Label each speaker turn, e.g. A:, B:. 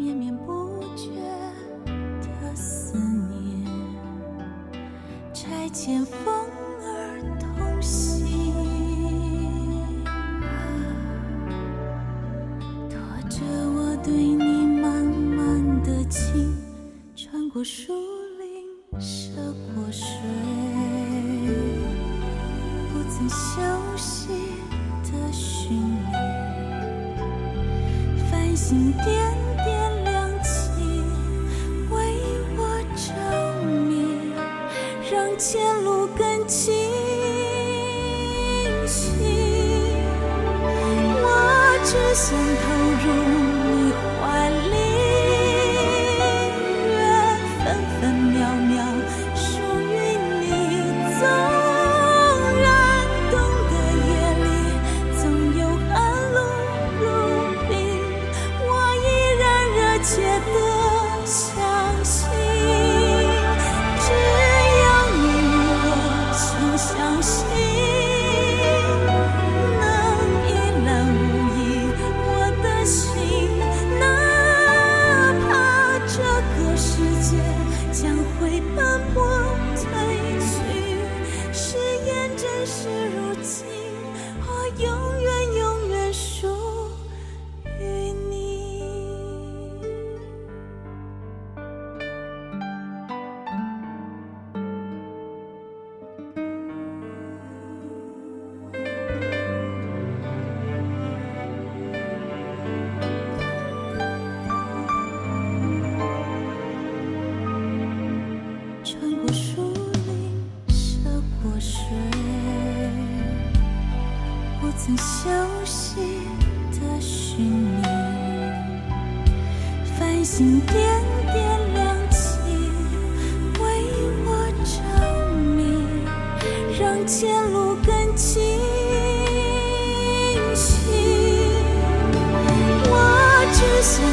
A: 绵绵不绝的思念，拆解风儿同行，拖着我对你满满的情，穿过树林，涉过水，不曾休息的寻觅，繁星点点亮起，为我着迷，让前路更清晰。我只想投入你怀里，缘分分秒秒属于你。纵然冬的夜里总有寒露如冰，我依然热切地相信，只要你与我曾相信，能一览无遗我的心，哪怕这个世界将会斑驳褪去，誓言真实如今，我永远永远属于你。穿过树林，涉过水，不曾休息的寻觅，繁星点点亮起，为我着迷，让前路更清晰。我只想